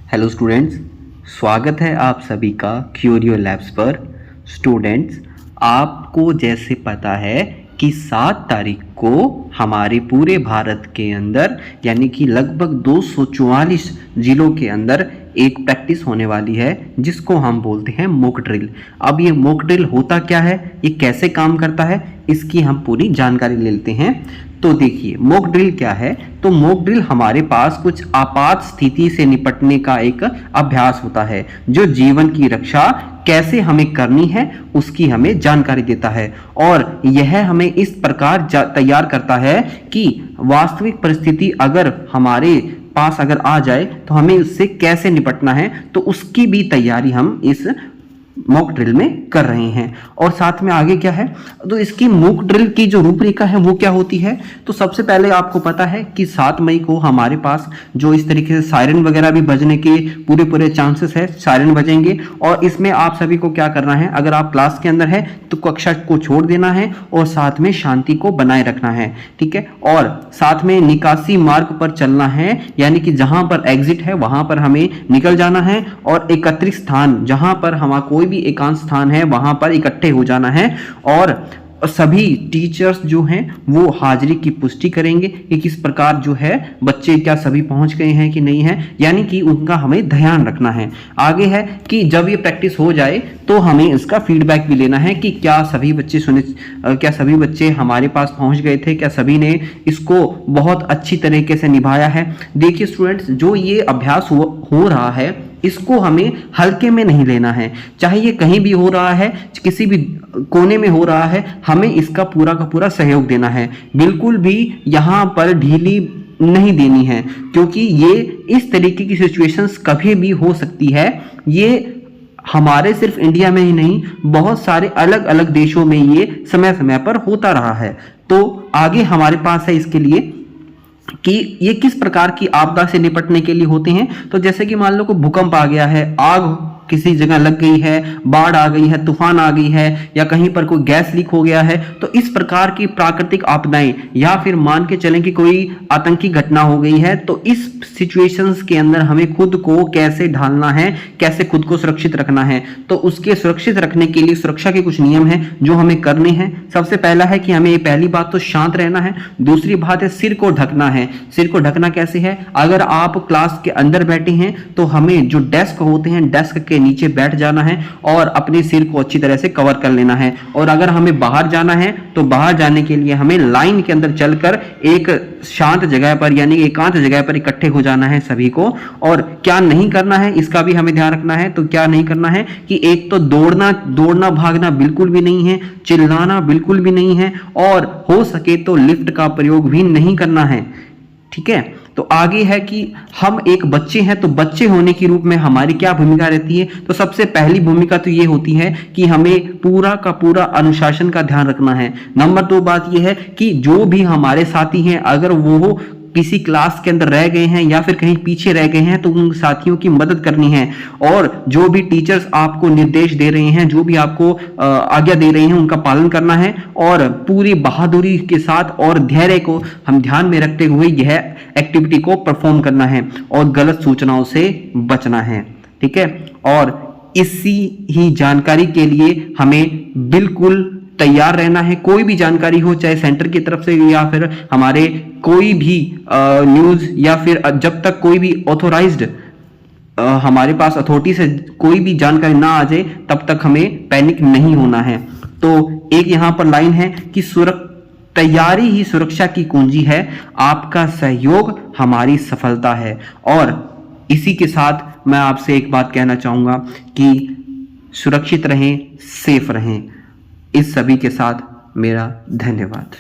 Hello students, स्वागत है आप सभी का क्यूरियो लैब्स पर। स्टूडेंट्स, आपको जैसे पता है कि 7 तारीख को हमारे पूरे भारत के अंदर यानी कि लगभग 244 जिलों के अंदर एक प्रैक्टिस होने वाली है जिसको हम बोलते हैं मॉक ड्रिल। अब ये मॉक ड्रिल होता क्या है, ये कैसे काम करता है, इसकी हम पूरी जानकारी ले लेते हैं। तो देखिए, मॉक ड्रिल क्या है। तो मॉक ड्रिल हमारे पास कुछ आपात स्थिति से निपटने का एक अभ्यास होता है जो जीवन की रक्षा कैसे हमें करनी है उसकी हमें जानकारी देता है, और यह हमें इस प्रकार तैयार करता है कि वास्तविक परिस्थिति अगर हमारे पास अगर आ जाए तो हमें उससे कैसे निपटना है, तो उसकी भी तैयारी हम इस मॉक ड्रिल में कर रहे हैं। और साथ में आगे क्या है, तो इसकी मॉक ड्रिल की जो रूपरेखा है वो क्या होती है। तो सबसे पहले आपको पता है कि 7 मई को हमारे पास जो इस तरीके से सायरन वगैरह भी बजने के पूरे चांसेस है, सायरन बजेंगे। और इसमें आप सभी को क्या करना है, अगर आप क्लास के अंदर है तो कक्षा को छोड़ देना है और साथ में शांति को बनाए रखना है, ठीक है। और साथ में निकासी मार्ग पर चलना है, यानी कि जहां पर एग्जिट है वहां पर हमें निकल जाना है, और एकत्रित स्थान जहां पर हमारा कोई भी एकांत स्थान है वहां पर इकट्ठे हो जाना है। और सभी टीचर्स जो हैं वो हाजिरी की पुष्टि करेंगे कि किस प्रकार जो है बच्चे क्या सभी पहुंच गए हैं कि नहीं है, यानी कि उनका हमें ध्यान रखना है। आगे है कि जब ये प्रैक्टिस हो जाए तो हमें इसका फीडबैक भी लेना है कि क्या सभी बच्चे हमारे पास पहुंच गए थे, क्या सभी ने इसको बहुत अच्छी तरीके से निभाया है। देखिए स्टूडेंट्स, जो ये अभ्यास हो रहा है इसको हमें हल्के में नहीं लेना है, चाहे ये कहीं भी हो रहा है, किसी भी कोने में हो रहा है, हमें इसका पूरा का पूरा सहयोग देना है। बिल्कुल भी यहाँ पर ढीली नहीं देनी है, क्योंकि ये इस तरीके की सिचुएशंस कभी भी हो सकती है। ये हमारे सिर्फ इंडिया में ही नहीं, बहुत सारे अलग अलग देशों में ये समय समय पर होता रहा है। तो आगे हमारे पास है इसके लिए कि ये किस प्रकार की आपदा से निपटने के लिए होते हैं। तो जैसे कि मान लो कोई भूकंप आ गया है, आग किसी जगह लग गई है, बाढ़ आ गई है, तूफान आ गई है, या कहीं पर कोई गैस लीक हो गया है, तो इस प्रकार की प्राकृतिक आपदाएं, या फिर मान के चलें कि कोई आतंकी घटना हो गई है, तो इस सिचुएशंस के अंदर हमें खुद को कैसे ढालना है, कैसे खुद को सुरक्षित रखना है। तो उसके सुरक्षित रखने के लिए सुरक्षा के कुछ नियम हैं जो हमें करने हैं। सबसे पहला है कि हमें पहली बात तो शांत रहना है। दूसरी बात है सिर को ढकना है। सिर को ढकना कैसे है, अगर आप क्लास के अंदर बैठे हैं तो हमें जो डेस्क होते हैं डेस्क के नीचे बैठ जाना है और अपने सिर को अच्छी तरह से कवर कर लेना है। और अगर हमें बाहर जाना है तो बाहर जाने के लिए हमें लाइन के अंदर चलकर एक शांत जगह पर यानी एकांत जगह पर इकट्ठे हो जाना है सभी को। और क्या नहीं करना है इसका भी हमें ध्यान रखना है। तो क्या नहीं करना है कि एक तो दौड़ना भागना बिल्कुल भी नहीं है, चिल्लाना बिल्कुल भी नहीं है, और हो सके तो लिफ्ट का प्रयोग भी नहीं करना है, ठीक है। तो आगे है कि हम एक बच्चे हैं, तो बच्चे होने के रूप में हमारी क्या भूमिका रहती है। तो सबसे पहली भूमिका तो ये होती है कि हमें पूरा का पूरा अनुशासन का ध्यान रखना है। नंबर 2 बात यह है कि जो भी हमारे साथी हैं अगर वो किसी क्लास के अंदर रह गए हैं या फिर कहीं पीछे रह गए हैं तो उन साथियों की मदद करनी है। और जो भी टीचर्स आपको निर्देश दे रहे हैं, जो भी आपको आज्ञा दे रहे हैं, उनका पालन करना है, और पूरी बहादुरी के साथ और धैर्य को हम ध्यान में रखते हुए यह एक्टिविटी को परफॉर्म करना है और गलत सूचनाओं से बचना है, ठीक है। और इसी ही जानकारी के लिए हमें बिल्कुल तैयार रहना है। कोई भी जानकारी हो, चाहे सेंटर की तरफ से या फिर हमारे कोई भी न्यूज, या फिर जब तक कोई भी ऑथोराइज्ड हमारे पास अथॉरिटी से कोई भी जानकारी ना आ जाए तब तक हमें पैनिक नहीं होना है। तो एक यहां पर लाइन है कि तैयारी ही सुरक्षा की कुंजी है, आपका सहयोग हमारी सफलता है। और इसी के साथ मैं आपसे एक बात कहना चाहूंगा कि सुरक्षित रहें, सेफ रहें। इस सभी के साथ मेरा धन्यवाद।